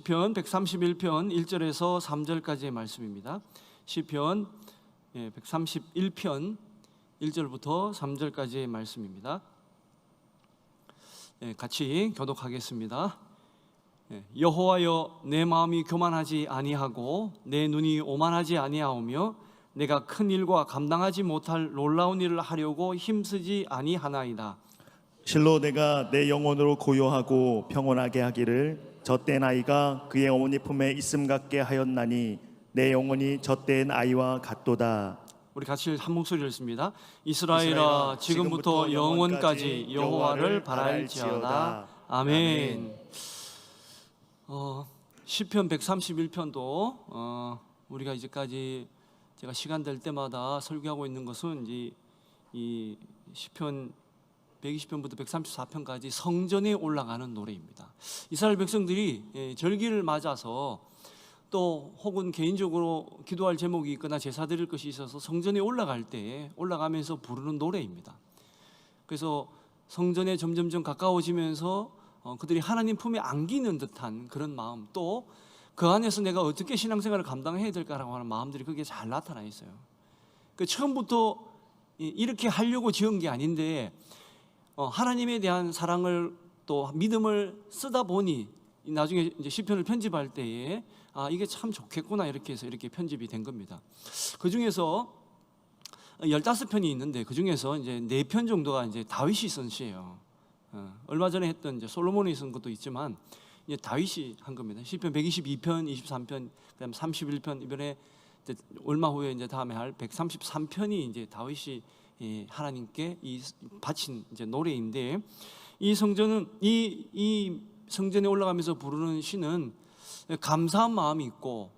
시편 131편 1절에서 3절까지의 말씀입니다. 시편 131편 1절부터 3절까지의 말씀입니다. 같이 교독하겠습니다. 여호와여, 내 마음이 교만하지 아니하고 내 눈이 오만하지 아니하오며 내가 큰 일과 감당하지 못할 놀라운 일을 하려고 힘쓰지 아니하나이다. 실로 내가 내 영혼으로 고요하고 평온하게 하기를 젖된 아이가 그의 어머니 품에 있음 같게 하였나니 내 영혼이 젖된 아이와 같도다. 우리 같이 한 목소리를 씁니다. 이스라엘아, 지금부터 영원까지 여호와를 바랄지어다. 아멘. 시편 131편도 우리가 이제까지 제가 시간 될 때마다 설교하고 있는 것은 이 시편 120편부터 134편까지 성전에 올라가는 노래입니다. 이스라엘 백성들이 절기를 맞아서 또 혹은 개인적으로 기도할 제목이 있거나 제사 드릴 것이 있어서 성전에 올라갈 때 올라가면서 부르는 노래입니다. 그래서 성전에 점점점 가까워지면서 그들이 하나님 품에 안기는 듯한 그런 마음, 또 그 안에서 내가 어떻게 신앙생활을 감당해야 될까라고 하는 마음들이 그게 잘 나타나 있어요. 처음부터 이렇게 하려고 지은 게 아닌데 하나님에 대한 사랑을 또 믿음을 쓰다 보니 나중에 이제 시편을 편집할 때에 이게 참 좋겠구나 이렇게 해서 이렇게 편집이 된 겁니다. 그 중에서 15편이 있는데 그 중에서 이제 4편 정도가 이제 다윗이 쓴 시예요. 얼마 전에 했던 이제 솔로몬이 쓴 것도 있지만 이제 다윗이 한 겁니다. 시편 122편, 23편, 그다음 31편, 이번에 이제 얼마 후에 이제 다음에 할 133편이 이제 다윗이 하나님께 바친 이제 노래인데, 이 성전은 이 성전에 올라가면서 부르는 시는 감사한 마음이 있고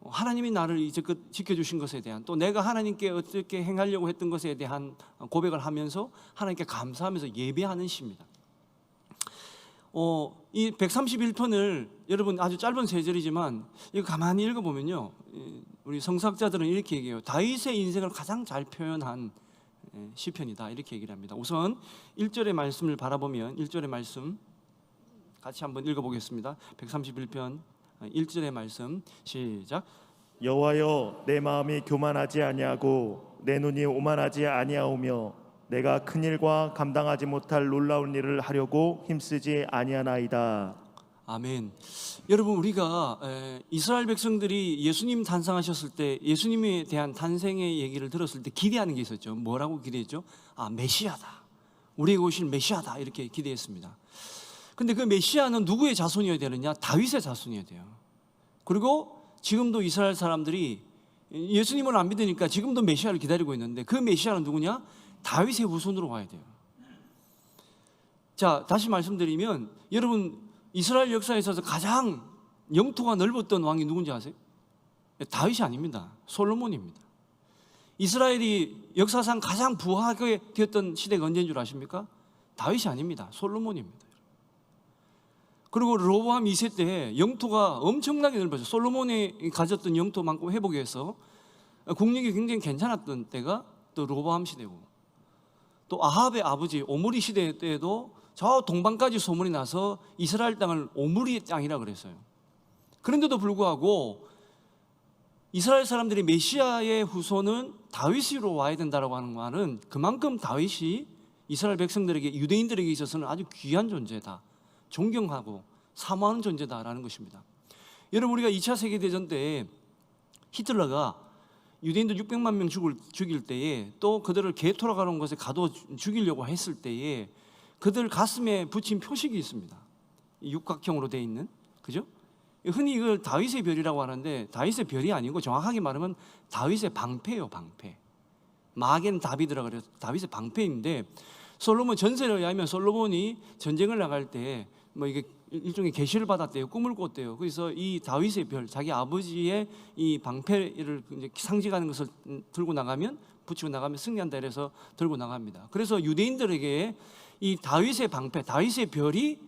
하나님이 나를 이제껏 지켜주신 것에 대한, 또 내가 하나님께 어떻게 행하려고 했던 것에 대한 고백을 하면서 하나님께 감사하면서 예배하는 시입니다. 이 131편을 여러분 아주 짧은 3절이지만 이거 가만히 읽어보면요, 우리 성서학자들은 이렇게 얘기해요. 다윗의 인생을 가장 잘 표현한 시편이다 이렇게 얘기를 합니다. 우선 1절의 말씀을 바라보면 1절의 말씀 같이 한번 읽어보겠습니다. 131편 1절의 말씀 시작. 여호와여, 내 마음이 교만하지 아니하고 내 눈이 오만하지 아니하오며 내가 큰 일과 감당하지 못할 놀라운 일을 하려고 힘쓰지 아니하나이다. 아멘. 여러분, 우리가 이스라엘 백성들이 예수님 탄생하셨을 때, 예수님에 대한 탄생의 얘기를 들었을 때 기대하는 게 있었죠. 뭐라고 기대했죠? 메시아다, 우리에게 오실 메시아다 이렇게 기대했습니다. 근데 그 메시아는 누구의 자손이어야 되느냐? 다윗의 자손이어야 돼요. 그리고 지금도 이스라엘 사람들이 예수님을 안 믿으니까 지금도 메시아를 기다리고 있는데, 그 메시아는 누구냐? 다윗의 후손으로 와야 돼요. 자, 다시 말씀드리면, 여러분, 이스라엘 역사에 있어서 가장 영토가 넓었던 왕이 누군지 아세요? 다윗이 아닙니다. 솔로몬입니다. 이스라엘이 역사상 가장 부하게 되었던 시대가 언제인 줄 아십니까? 다윗이 아닙니다. 솔로몬입니다. 그리고 르호보암 2세 때 영토가 엄청나게 넓었어요. 솔로몬이 가졌던 영토만큼 회복해서 국력이 굉장히 괜찮았던 때가 또 르호보암 시대고, 또 아합의 아버지 오므리 시대 때에도 저 동방까지 소문이 나서 이스라엘 땅을 오므리의 땅이라 그랬어요. 그런데도 불구하고 이스라엘 사람들이 메시아의 후손은 다윗으로 와야 된다고 하는 말은 그만큼 다윗이 이스라엘 백성들에게, 유대인들에게 있어서는 아주 귀한 존재다, 존경하고 사모하는 존재다라는 것입니다. 여러분, 우리가 2차 세계대전 때 히틀러가 유대인들 600만 명 죽일 때에, 또 그들을 개토라가는 곳에 가둬 죽이려고 했을 때에 그들 가슴에 붙인 표식이 있습니다. 육각형으로 되어 있는, 그죠? 흔히 이걸 다윗의 별이라고 하는데 다윗의 별이 아니고 정확하게 말하면 다윗의 방패예요, 방패. 마겐 다비드라 그래서 다윗의 방패인데, 솔로몬 전설에 의하면 솔로몬이 전쟁을 나갈 때 이게 일종의 계시를 받았대요. 꿈을 꿨대요. 그래서 이 다윗의 별, 자기 아버지의 이 방패를 이제 상징하는 것을 들고 나가면, 붙이고 나가면 승리한다 이래서 들고 나갑니다. 그래서 유대인들에게 이 다윗의 방패, 다윗의 별이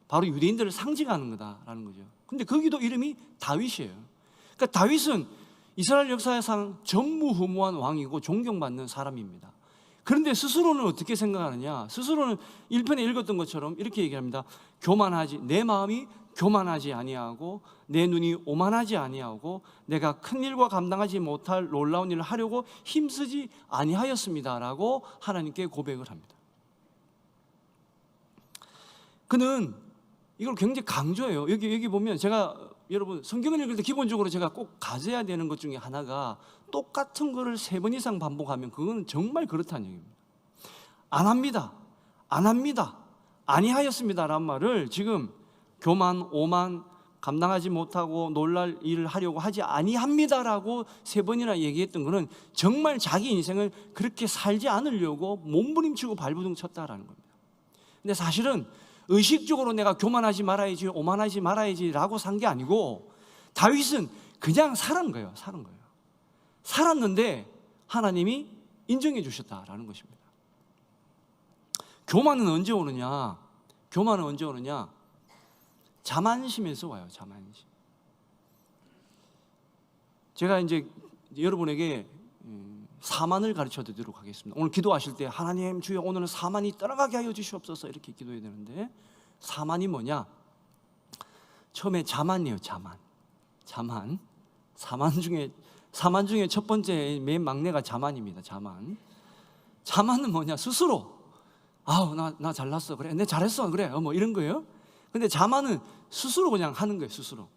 바로 유대인들을 상징하는 거다라는 거죠. 근데 거기도 이름이 다윗이에요. 그러니까 다윗은 이스라엘 역사상 전무후무한 왕이고 존경받는 사람입니다. 그런데 스스로는 어떻게 생각하느냐? 스스로는 1편에 읽었던 것처럼 이렇게 얘기합니다. 내 마음이 교만하지 아니하고 내 눈이 오만하지 아니하고 내가 큰 일과 감당하지 못할 놀라운 일을 하려고 힘쓰지 아니하였습니다라고 하나님께 고백을 합니다. 그는 이걸 굉장히 강조해요. 여기 보면 제가 여러분 성경을 읽을 때 기본적으로 제가 꼭 가져야 되는 것 중에 하나가 똑같은 거를 3번 이상 반복하면 그건 정말 그렇다는 얘기입니다. 안 합니다. 안 합니다. 아니하였습니다라는 말을 지금 교만, 오만, 감당하지 못하고 놀랄 일을 하려고 하지 아니합니다라고 3번이나 얘기했던 것은 정말 자기 인생을 그렇게 살지 않으려고 몸부림치고 발버둥 쳤다라는 겁니다. 근데 사실은 의식적으로 내가 교만하지 말아야지, 오만하지 말아야지라고 산 게 아니고 다윗은 그냥 살은 거예요. 살았는데 하나님이 인정해 주셨다라는 것입니다. 교만은 언제 오느냐? 자만심에서 와요. 자만심. 제가 이제 여러분에게 사만을 가르쳐 드리도록 하겠습니다. 오늘 기도하실 때 하나님 주여 오늘은 사만이 떠나가게 하여 주시옵소서 이렇게 기도해야 되는데, 사만이 뭐냐? 처음에 자만이에요. 사만 중에 첫 번째 맨 막내가 자만입니다. 자만은 뭐냐? 스스로 아우 나 잘났어, 그래 내 잘했어, 그래 뭐 이런 거예요. 근데 자만은 스스로 그냥 하는 거예요. 스스로.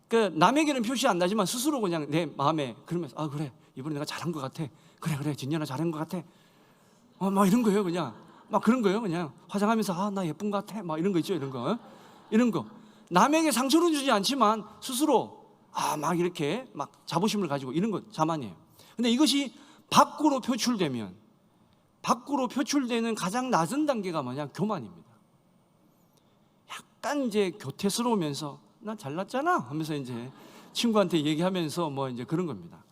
그러니까 남에게는 표시 안 나지만 스스로 그냥 내 마음에 그러면서 아 그래 이번에 내가 잘한 것 같아, 그래 진연아 잘한 것 같아, 막 이런 거예요. 그냥 막 그런 거예요. 그냥 화장하면서 아 나 예쁜 것 같아, 막 이런 거 있죠. 이런 거 남에게 상처를 주지 않지만 스스로 막 이렇게 막 자부심을 가지고 이런 거 자만이에요. 근데 이것이 밖으로 표출되는 가장 낮은 단계가 뭐냐? 교만입니다. 약간 이제 교태스러우면서 나 잘났잖아 하면서 이제 친구한테 얘기하면서 뭐 이제 그런 겁니다.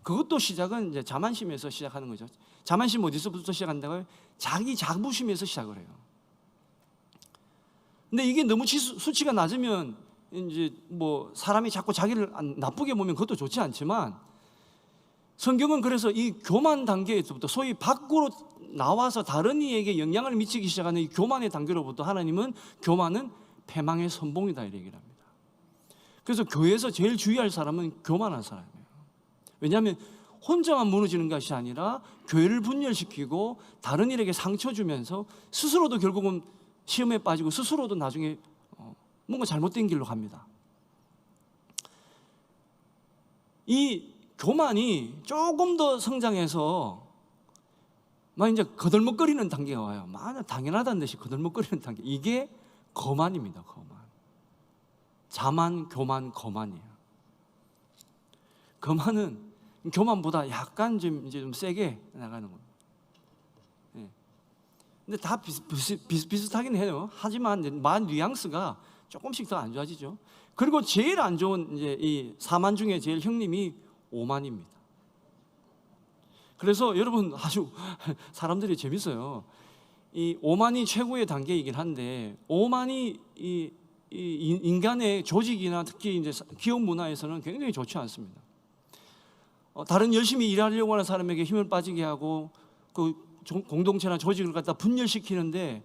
그것도 시작은 이제 자만심에서 시작하는 거죠. 자만심 어디서부터 시작한다고요? 자기 자부심에서 시작을 해요. 근데 이게 너무 수치가 낮으면 이제 뭐 사람이 자꾸 자기를 나쁘게 보면 그것도 좋지 않지만, 성경은 그래서 이 교만 단계에서부터 소위 밖으로 나와서 다른 이에게 영향을 미치기 시작하는 이 교만의 단계로부터 하나님은 교만은 패망의 선봉이다 이렇게 얘기를 합니다. 그래서 교회에서 제일 주의할 사람은 교만한 사람이에요. 왜냐하면 혼자만 무너지는 것이 아니라 교회를 분열시키고 다른 일에게 상처 주면서 스스로도 결국은 시험에 빠지고 스스로도 나중에 뭔가 잘못된 길로 갑니다. 이 교만이 조금 더 성장해서 막 이제 거들먹거리는 단계가 와요. 당연하다는 듯이 거들먹거리는 단계. 이게 거만입니다. 자만, 교만, 거만이에요. 거만은 교만보다 약간 좀 세게 나가는 겁니다. 네. 근데 다 비슷하긴 해요. 하지만 뉘앙스가 조금씩 더 안 좋아지죠. 그리고 제일 안 좋은 이제 이 사만 중에 제일 형님이 오만입니다. 그래서 여러분 아주 사람들이 재밌어요. 이 오만이 최고의 단계이긴 한데, 오만이 이 인간의 조직이나 특히 이제 기업 문화에서는 굉장히 좋지 않습니다. 다른 열심히 일하려고 하는 사람에게 힘을 빠지게 하고 그 공동체나 조직을 갖다 분열시키는데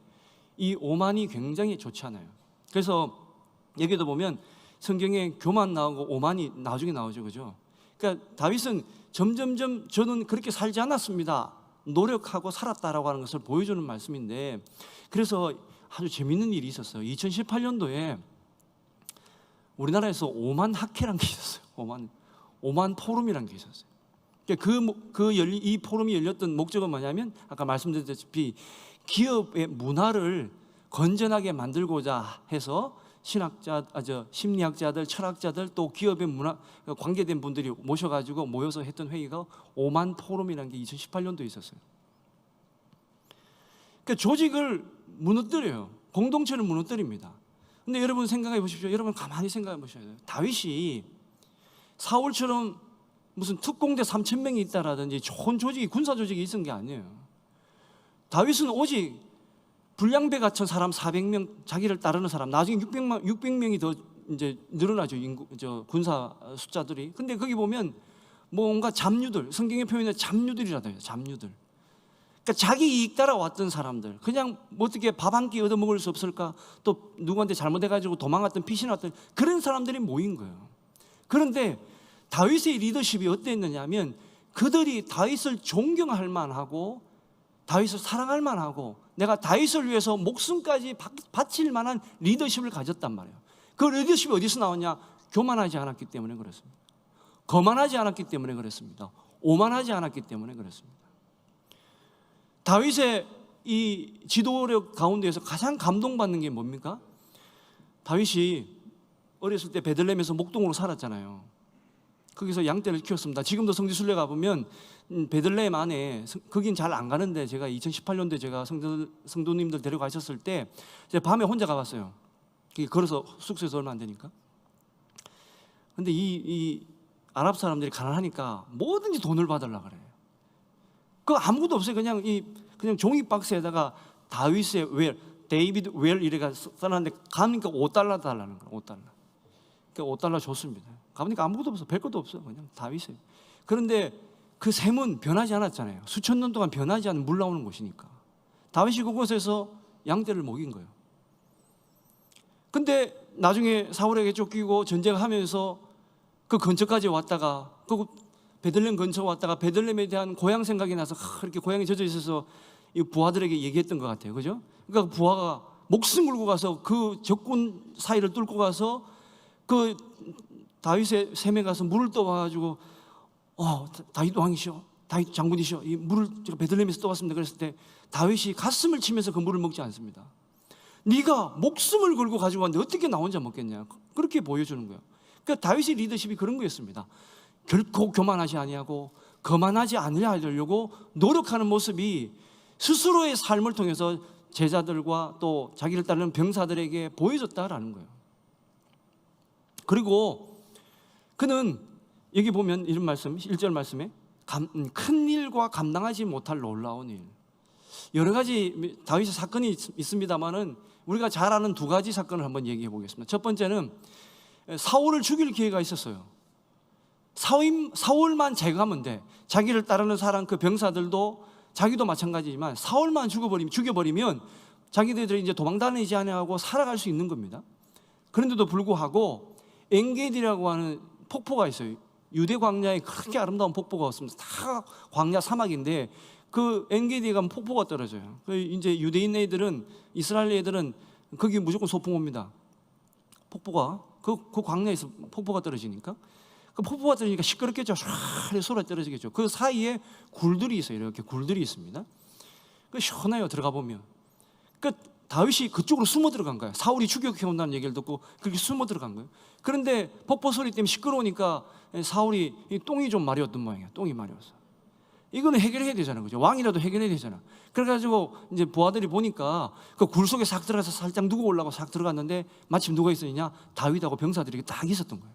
이 오만이 굉장히 좋지 않아요. 그래서 여기도 보면 성경에 교만 나오고 오만이 나중에 나오죠, 그죠? 그러니까 다윗은 점점점 저는 그렇게 살지 않았습니다, 노력하고 살았다라고 하는 것을 보여주는 말씀인데, 그래서 아주 재밌는 일이 있었어요. 2018년도에 우리나라에서 오만 학회라는 게 있었어요. 오만 포럼이라는 게 있었어요. 이 포럼이 열렸던 목적은 뭐냐면 아까 말씀드렸다시피 기업의 문화를 건전하게 만들고자 해서 심리학자들, 철학자들, 또 기업의 문화 관계된 분들이 모여서 했던 회의가 오만 포럼이라는 게 2018년도에 있었어요. 그러니까 조직을 무너뜨려요. 공동체를 무너뜨립니다. 근데 여러분 생각해 보십시오. 여러분 가만히 생각해 보셔야 돼요. 다윗이 사울처럼 무슨 특공대 3,000명이 있다라든지 좋은 조직이, 군사 조직이 있은 게 아니에요. 다윗은 오직 불량배 같은 사람 400명, 자기를 따르는 사람, 나중에 600명이 더 이제 늘어나죠, 군사 숫자들이. 근데 거기 보면 뭔가 잡류들, 성경에 표현해 잡류들이라도 해요. 잡류들. 그러니까 자기 이익 따라왔던 사람들, 그냥 뭐 어떻게 밥 한 끼 얻어 먹을 수 없을까, 또 누구한테 잘못해가지고 도망갔던 피신 왔던 그런 사람들이 모인 거예요. 그런데 다윗의 리더십이 어땠느냐면 그들이 다윗을 존경할 만하고 다윗을 사랑할 만하고 내가 다윗을 위해서 목숨까지 바칠 만한 리더십을 가졌단 말이에요. 그 리더십이 어디서 나왔냐? 교만하지 않았기 때문에 그렇습니다. 거만하지 않았기 때문에 그렇습니다. 오만하지 않았기 때문에 그렇습니다. 다윗의 이 지도력 가운데에서 가장 감동받는 게 뭡니까? 다윗이 어렸을 때 베들레헴에서 목동으로 살았잖아요. 거기서 양떼를 키웠습니다. 지금도 성지순례 가보면 베들레헴 안에, 거긴 잘 안 가는데 제가 2018년도에 제가 성도님들 데려가셨을 때 제가 밤에 혼자 가봤어요. 걸어서 숙소에서 얼마 안 되니까. 근데 이 아랍 사람들이 가난하니까 뭐든지 돈을 받으려고 그래요. 그거 아무것도 없어요. 그냥 종이 박스에다가 다윗의 웰, 데이비드 웰 이래가 써놨는데 가니까 5달러 달라는 거예요. 5달러. 그러니까 5달러 줬습니다. 가보니까 아무것도 없어. 별 것도 없어. 그냥 다윗이에요. 그런데 그 샘은 변하지 않았잖아요. 수천 년 동안 변하지 않은 물 나오는 곳이니까. 다윗이 그곳에서 양떼를 먹인 거예요. 근데 나중에 사울에게 쫓기고 전쟁하면서 그 근처까지 왔다가 그 베들레헴 근처 왔다가 베들레헴에 대한 고향 생각이 나서 그렇게 고향에 젖어 있어서 이 부하들에게 얘기했던 것 같아요. 그죠? 그러니까 부하가 목숨 걸고 가서 그 적군 사이를 뚫고 가서 그 다윗의 샘에 가서 물을 떠와가지고 다윗 왕이시오, 다윗 장군이시오, 이 물을 제가 베들레헴에서 떠왔습니다. 그랬을 때 다윗이 가슴을 치면서 그 물을 먹지 않습니다. 네가 목숨을 걸고 가지고 왔는데 어떻게 나 혼자 먹겠냐, 그렇게 보여주는 거예요. 그러니까 다윗의 리더십이 그런 거였습니다. 결코 교만하지 아니하고 거만하지 않으려고 노력하는 모습이 스스로의 삶을 통해서 제자들과 또 자기를 따르는 병사들에게 보여줬다라는 거예요. 그리고 그는 여기 보면 이런 말씀, 1절 말씀에 큰 일과 감당하지 못할 놀라운 일, 여러 가지 다윗의 사건이 있습니다만은 우리가 잘 아는 두 가지 사건을 한번 얘기해 보겠습니다. 첫 번째는 사울을 죽일 기회가 있었어요. 사울만 제거하면 돼. 자기를 따르는 사람 그 병사들도 자기도 마찬가지지만 사울만 죽여버리면 자기들이 이제 도망다니지 않고 살아갈 수 있는 겁니다. 그런데도 불구하고 엔게디라고 하는 폭포가 있어요. 유대 광야에 그렇게 아름다운 폭포가 없습니다. 다 광야 사막인데 그 엔게디가 폭포가 떨어져요. 이제 유대인 애들은, 이스라엘 애들은 거기 무조건 소풍 옵니다. 폭포가 그 광야에서 폭포가 떨어지니까, 그 폭포가 떨어지니까 시끄럽겠죠. 唰 소리 떨어지겠죠. 그 사이에 굴들이 있어요. 이렇게 굴들이 있습니다. 그 시원해요. 들어가 보면. 그 다윗이 그쪽으로 숨어 들어간 거예요. 사울이 추격해 온다는 얘기를 듣고 그렇게 숨어 들어간 거예요. 그런데 폭포 소리 때문에 시끄러우니까 사울이 똥이 좀 마려웠던 모양이에요. 똥이 마려웠어. 이거는 해결해야 되잖아요. 그죠? 왕이라도 해결해야 되잖아. 그래가지고 이제 부하들이 보니까 그 굴 속에 싹 들어가서 살짝 누구 올라고 싹 들어갔는데 마침 누가 있었냐? 다윗하고 병사들이 딱 있었던 거예요.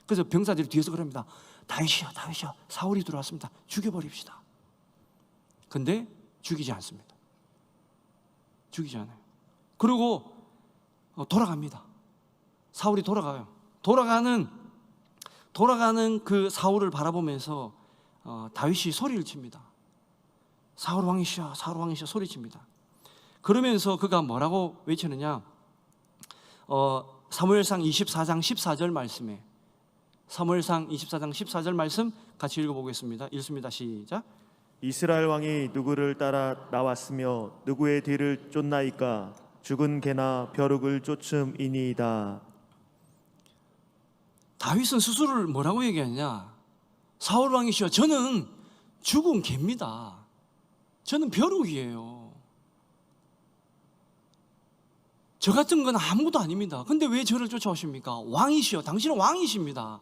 그래서 병사들이 뒤에서 그럽니다. 다윗이요, 사울이 들어왔습니다. 죽여버립시다. 근데 죽이지 않습니다. 죽이지 않아요. 그리고 돌아갑니다. 사울이 돌아가요. 돌아가는 그 사울을 바라보면서 다윗이 소리를 칩니다. 사울 왕이시여, 사울 왕이시여 소리칩니다. 그러면서 그가 뭐라고 외치느냐? 사무엘상 24장 14절 말씀에, 사무엘상 24장 14절 말씀 같이 읽어보겠습니다. 읽습니다. 시작. 이스라엘 왕이 누구를 따라 나왔으며 누구의 뒤를 쫓나이까? 죽은 개나 벼룩을 쫓음이니이다. 다윗은 스스로를 뭐라고 얘기하냐? 사울 왕이시여, 저는 죽은 개입니다. 저는 벼룩이에요. 저 같은 건 아무것도 아닙니다. 근데 왜 저를 쫓아오십니까? 왕이시여, 당신은 왕이십니다.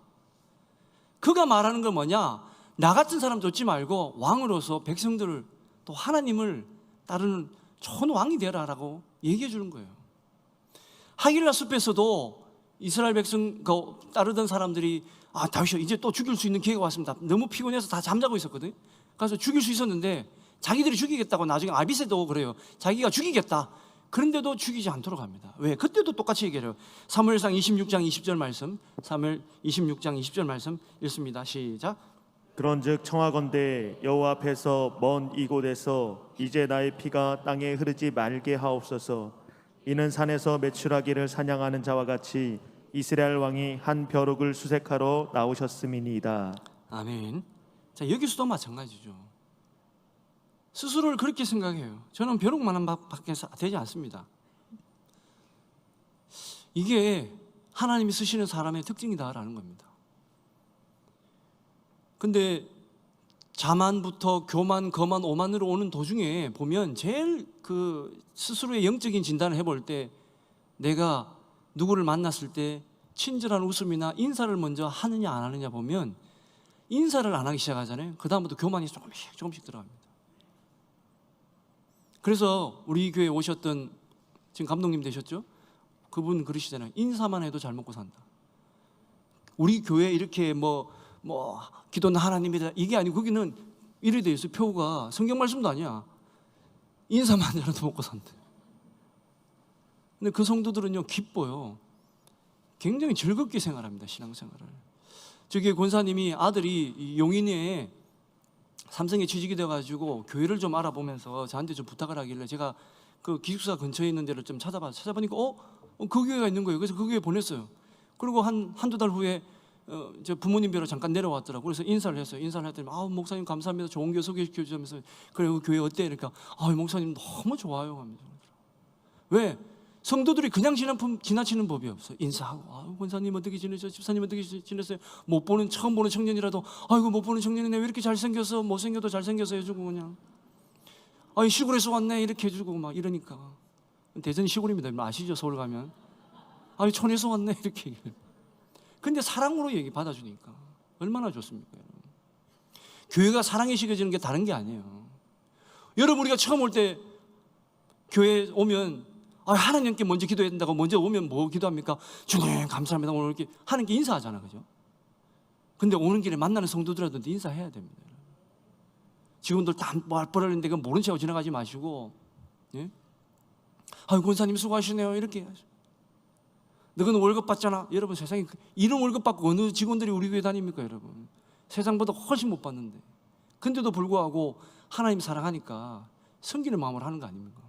그가 말하는 건 뭐냐? 나 같은 사람 쫓지 말고 왕으로서 백성들을, 또 하나님을 따르는 좋은 왕이 되라라고 얘기해 주는 거예요. 하길라 숲에서도 이스라엘 백성 따르던 사람들이 다윗이요, 이제 또 죽일 수 있는 기회가 왔습니다. 너무 피곤해서 다 잠자고 있었거든. 그래서 죽일 수 있었는데 자기들이 죽이겠다고 나중에 아비새도 그래요. 자기가 죽이겠다. 그런데도 죽이지 않도록 합니다. 왜? 그때도 똑같이 얘기해요. 사무엘상 26장 20절 말씀, 사무엘 26장 20절 말씀 읽습니다. 시작. 그런즉 청하건대 여호와 앞에서 먼 이곳에서 이제 나의 피가 땅에 흐르지 말게 하옵소서. 이는 산에서 메추라기를 사냥하는 자와 같이 이스라엘 왕이 한 벼룩을 수색하러 나오셨음이니이다. 아멘. 자, 여기서도 마찬가지죠. 스스로를 그렇게 생각해요. 저는 벼룩만한 밖에 되지 않습니다. 이게 하나님이 쓰시는 사람의 특징이다라는 겁니다. 근데 자만부터 교만, 거만, 오만으로 오는 도중에 보면 제일 그 스스로의 영적인 진단을 해볼 때 내가 누구를 만났을 때 친절한 웃음이나 인사를 먼저 하느냐 안 하느냐 보면 인사를 안 하기 시작하잖아요. 그 다음부터 교만이 조금씩 들어갑니다. 그래서 우리 교회에 오셨던 지금 감독님 되셨죠? 그분 그러시잖아요. 인사만 해도 잘 먹고 산다. 우리 교회 이렇게 뭐 기도는 하나님이다 이게 아니고 거기는 이래 돼 있어요. 표가 성경 말씀도 아니야. 인사만 해도 먹고 산다. 근데 그 성도들은요 기뻐요. 굉장히 즐겁게 생활합니다. 신앙생활을. 저기 권사님이 아들이 용인에 삼성에 취직이 돼가지고 교회를 좀 알아보면서 저한테 좀 부탁을 하길래 제가 그 기숙사 근처에 있는 데를 좀 찾아보니까 그 교회가 있는 거예요. 그래서 그 교회 보냈어요. 그리고 한두 달 후에 저 부모님 뵈러 잠깐 내려왔더라고요. 그래서 인사를 했어요. 인사를 했더니 목사님 감사합니다. 좋은 교회 소개시켜 주면서 그래 그 교회 어때? 그러니까 목사님 너무 좋아요 하면서. 왜? 성도들이 그냥 지나치는 법이 없어. 인사하고 권사님 어떻게 지내셨어요? 집사님 어떻게 지냈어요? 처음 보는 청년이라도 아이고 못 보는 청년이네 왜 이렇게 잘생겼어? 못생겨도 잘생겨서 해주고 그냥 시골에서 왔네 이렇게 해주고 막 이러니까. 대전 시골입니다. 아시죠? 서울 가면 촌에서 왔네 이렇게 얘기해요. 근데 사랑으로 받아주니까 얼마나 좋습니까? 여러분. 교회가 사랑이 식어지는 게 다른 게 아니에요. 여러분 우리가 처음 올 때 교회 오면 하나님께 먼저 기도해야 된다고 먼저 오면 뭐 기도합니까? 주님 감사합니다 오늘 이렇게 하는 게 인사하잖아, 그죠? 근데 오는 길에 만나는 성도들한테 인사해야 됩니다. 직원들 다 말벌하는데 그 모른 척하고 지나가지 마시고, 예? 권사님 수고하시네요 이렇게 해야죠. 너는 월급 받잖아. 여러분 세상에 이런 월급 받고 어느 직원들이 우리 교회 다닙니까 여러분? 세상보다 훨씬 못 받는데 근데도 불구하고 하나님 사랑하니까 섬기는 마음으로 하는 거 아닙니까?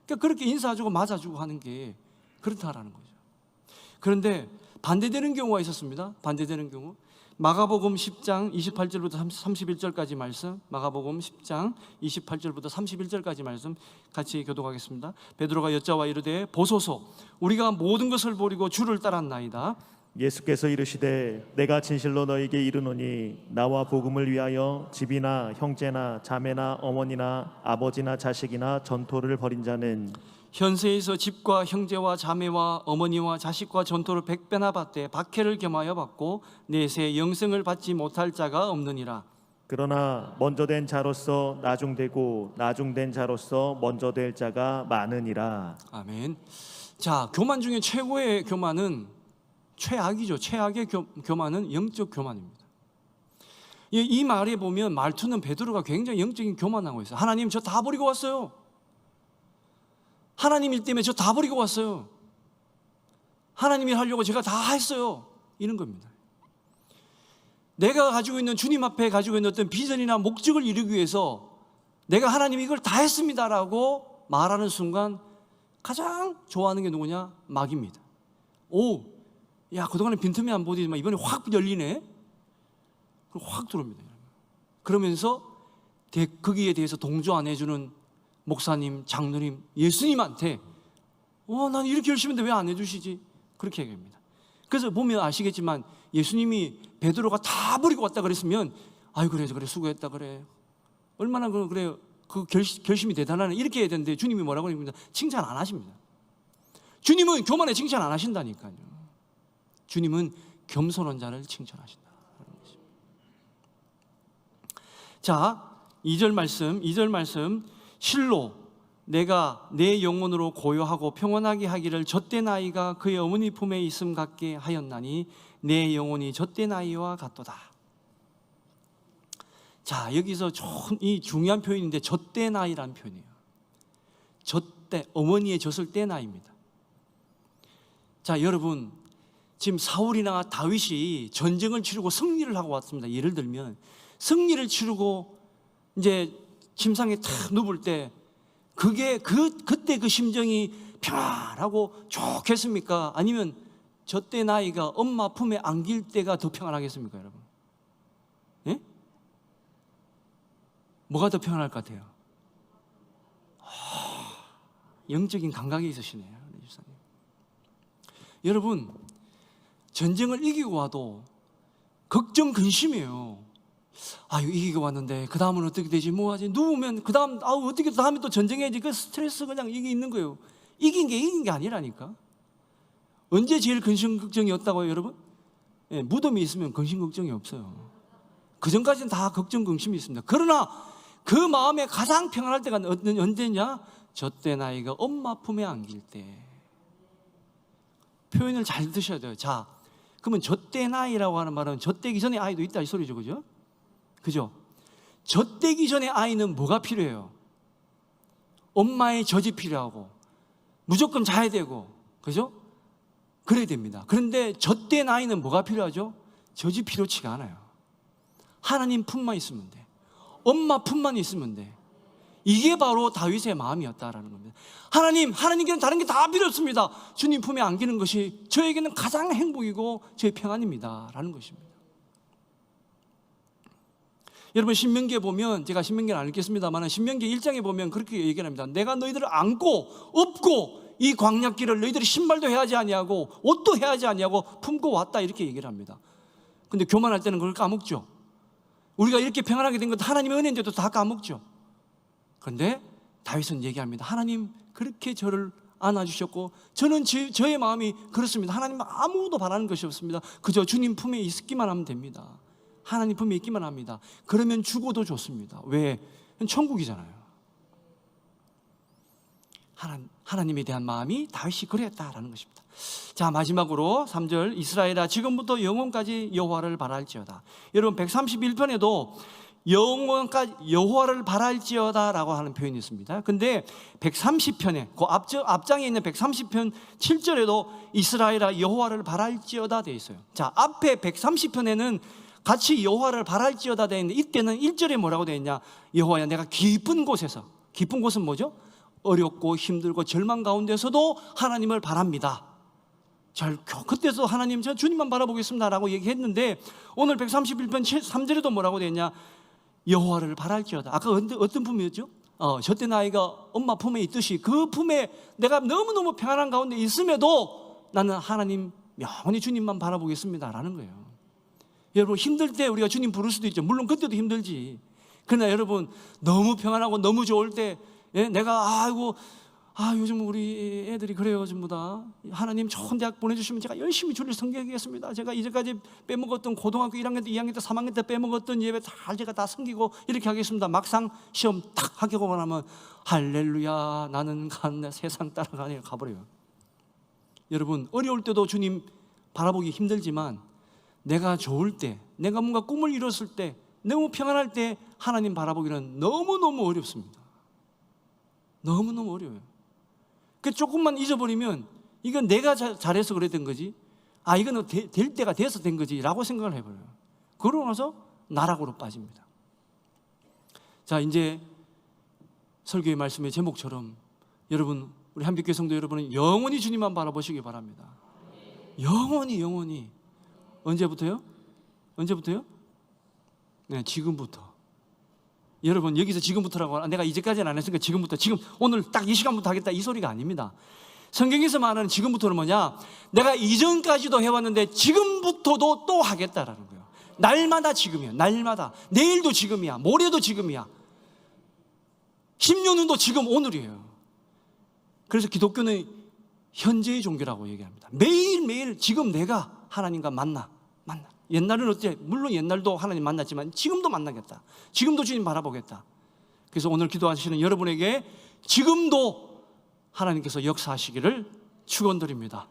그러니까 그렇게 인사해주고 맞아주고 하는 게 그렇다라는 거죠. 그런데 반대되는 경우가 있었습니다. 반대되는 경우 마가복음 10장 28절부터 31절까지 말씀, 마가복음 10장 28절부터 31절까지 말씀 같이 교독하겠습니다. 베드로가 여짜와 이르되 보소서 우리가 모든 것을 버리고 주를 따랐나이다. 예수께서 이르시되 내가 진실로 너에게 이르노니 나와 복음을 위하여 집이나 형제나 자매나 어머니나 아버지나 자식이나 전토를 벌인 자는 현세에서 집과 형제와 자매와 어머니와 자식과 전토를 100배나 받되 박해를 겸하여 받고 내세 영생을 받지 못할 자가 없느니라. 그러나 먼저 된 자로서 나중되고 나중된 자로서 먼저 될 자가 많으니라. 아멘. 자, 교만 중에 최고의 교만은 최악이죠. 최악의 교만은 영적 교만입니다. 이 말에 보면 말투는 베드로가 굉장히 영적인 교만하고 있어요. 하나님 저 다 버리고 왔어요. 하나님 일 때문에 저 다 버리고 왔어요. 하나님이 하려고 제가 다 했어요. 이런 겁니다. 내가 가지고 있는 주님 앞에 가지고 있는 어떤 비전이나 목적을 이루기 위해서 내가 하나님 이걸 다 했습니다라고 말하는 순간 가장 좋아하는 게 누구냐? 마귀입니다. 그동안에 빈틈이 안 보이지만 이번에 확 열리네. 그럼 확 들어옵니다. 그러면서 거기에 대해서 동조 안 해주는 목사님, 장로님, 예수님한테 난 이렇게 열심히 했는데 왜 안 해주시지? 그렇게 얘기합니다. 그래서 보면 아시겠지만 예수님이 베드로가 다 버리고 왔다 그랬으면 그래 수고했다 그래 얼마나 그래 그 결심이 대단하네 이렇게 해야 되는데 주님이 뭐라고 합니까? 칭찬 안 하십니다. 주님은 교만에 칭찬 안 하신다니까요. 주님은 겸손한 자를 칭찬하신다. 자, 2절 말씀 실로 내가 내 영혼으로 고요하고 평온하게 하기를 젖된 아이가 그의 어머니 품에 있음 같게 하였나니 내 영혼이 젖된 아이와 같도다. 자, 여기서 이 중요한 표현인데 젖된 아이라는 표현이에요. 어머니의 젖을 뗀 아이입니다. 자, 여러분 지금 사울이나 다윗이 전쟁을 치르고 승리를 하고 왔습니다. 예를 들면 승리를 치르고 이제 침상에 탁 누울 때 그때 그 심정이 평안하고 좋겠습니까? 아니면 저때 나이가 엄마 품에 안길 때가 더 평안하겠습니까, 여러분? 예? 뭐가 더 평안할 것 같아요? 영적인 감각이 있으시네요, 집사님. 여러분, 전쟁을 이기고 와도 걱정 근심이에요. 이기고 왔는데 그 다음은 어떻게 되지? 뭐 하지? 누우면 그 다음 어떻게 다음에 또 전쟁해야지? 그 스트레스 그냥 이게 있는 거예요. 이긴 게 아니라니까. 언제 제일 근심 걱정이 없다고요, 여러분? 예, 무덤이 있으면 근심 걱정이 없어요. 그 전까지는 다 걱정 근심이 있습니다. 그러나 그 마음에 가장 평안할 때가 언제냐? 저때 나이가 엄마 품에 안길 때. 표현을 잘 드셔야 돼요. 자, 그러면 저때 나이라고 하는 말은 젖되기 전에 아이도 있다 이 소리죠, 그죠? 그죠? 젖되기 전에 아이는 뭐가 필요해요? 엄마의 젖이 필요하고 무조건 자야 되고, 그죠? 그래야 됩니다. 그런데 젖된 아이는 뭐가 필요하죠? 젖이 필요치가 않아요. 하나님 품만 있으면 돼. 엄마 품만 있으면 돼. 이게 바로 다윗의 마음이었다라는 겁니다. 하나님께는 다른 게 다 필요 없습니다. 주님 품에 안기는 것이 저에게는 가장 행복이고 저의 평안입니다 라는 것입니다. 여러분, 신명기에 보면, 제가 신명기는 안 읽겠습니다만 신명기 1장에 보면 그렇게 얘기합니다. 내가 너희들을 안고 업고 이 광야길을 너희들이 신발도 해야지 아니하고 옷도 해야지 아니하고 품고 왔다, 이렇게 얘기를 합니다. 근데 교만할 때는 그걸 까먹죠. 우리가 이렇게 평안하게 된 것도 하나님의 은혜인데도 다 까먹죠. 그런데 다윗은 얘기합니다. 하나님 그렇게 저를 안아주셨고 저는 저의 마음이 그렇습니다. 하나님 아무도 바라는 것이 없습니다. 그저 주님 품에 있기만 하면 됩니다. 하나님 품에 있기만 합니다. 그러면 죽어도 좋습니다. 왜? 천국이잖아요. 하나님에 대한 마음이 다윗이 그랬다라는 것입니다. 자, 마지막으로 3절, 이스라엘아 지금부터 영원까지 여호와를 바랄지어다. 여러분, 131편에도 영원까지 여호와를 바랄지어다 라고 하는 표현이 있습니다. 근데 130편에 그 앞장에 있는 130편 7절에도 이스라엘아 여호와를 바랄지어다 되어 있어요. 자, 앞에 130편에는 같이 여호와를 바랄지어다 되어 있는데 이때는 1절에 뭐라고 되어 있냐? 여호와야 내가 깊은 곳에서, 깊은 곳은 뭐죠? 어렵고 힘들고 절망 가운데서도 하나님을 바랍니다. 그때도 하나님 저 주님만 바라보겠습니다 라고 얘기했는데 오늘 131편 3절에도 뭐라고 되어 있냐? 여호와를 바랄지어다. 아까 어떤 품이었죠? 저때 나이가 엄마 품에 있듯이 그 품에 내가 너무너무 평안한 가운데 있음에도 나는 하나님 영원히 주님만 바라보겠습니다 라는 거예요. 여러분, 힘들 때 우리가 주님 부를 수도 있죠. 물론 그때도 힘들지. 그러나 여러분, 너무 평안하고 너무 좋을 때 내가 요즘 우리 애들이 그래요. 전부 다 하나님 좋은 대학 보내주시면 제가 열심히 주를 섬기겠습니다. 제가 이제까지 빼먹었던 고등학교 1학년 때 2학년 때 3학년 때 빼먹었던 예배 제가 다 섬기고 이렇게 하겠습니다. 막상 시험 딱 하고 나면 할렐루야 나는 간다 세상 따라가네 가버려요. 여러분, 어려울 때도 주님 바라보기 힘들지만 내가 좋을 때, 내가 뭔가 꿈을 이뤘을 때, 너무 평안할 때 하나님 바라보기는 너무너무 어렵습니다. 너무너무 어려워요. 그 조금만 잊어버리면 이건 내가 잘해서 그랬던 거지, 이거는 될 때가 돼서 된 거지 라고 생각을 해버려요. 그러고 나서 나락으로 빠집니다. 자, 이제 설교의 말씀의 제목처럼 여러분, 우리 한빛교회 성도 여러분은 영원히 주님만 바라보시기 바랍니다. 영원히. 언제부터요? 네, 지금부터. 여러분, 여기서 지금부터라고 내가 이제까지는 안 했으니까 지금부터, 지금 오늘 딱 이 시간부터 하겠다 이 소리가 아닙니다. 성경에서 말하는 지금부터는 뭐냐? 내가 이전까지도 해왔는데 지금부터도 또 하겠다라는 거예요. 날마다 지금이야. 날마다. 내일도 지금이야. 모레도 지금이야. 10년 후도 지금 오늘이에요. 그래서 기독교는 현재의 종교라고 얘기합니다. 매일매일 지금 내가 하나님과 만나. 옛날은 어때? 물론 옛날도 하나님 만났지만 지금도 만나겠다. 지금도 주님 바라보겠다. 그래서 오늘 기도하시는 여러분에게 지금도 하나님께서 역사하시기를 축원드립니다.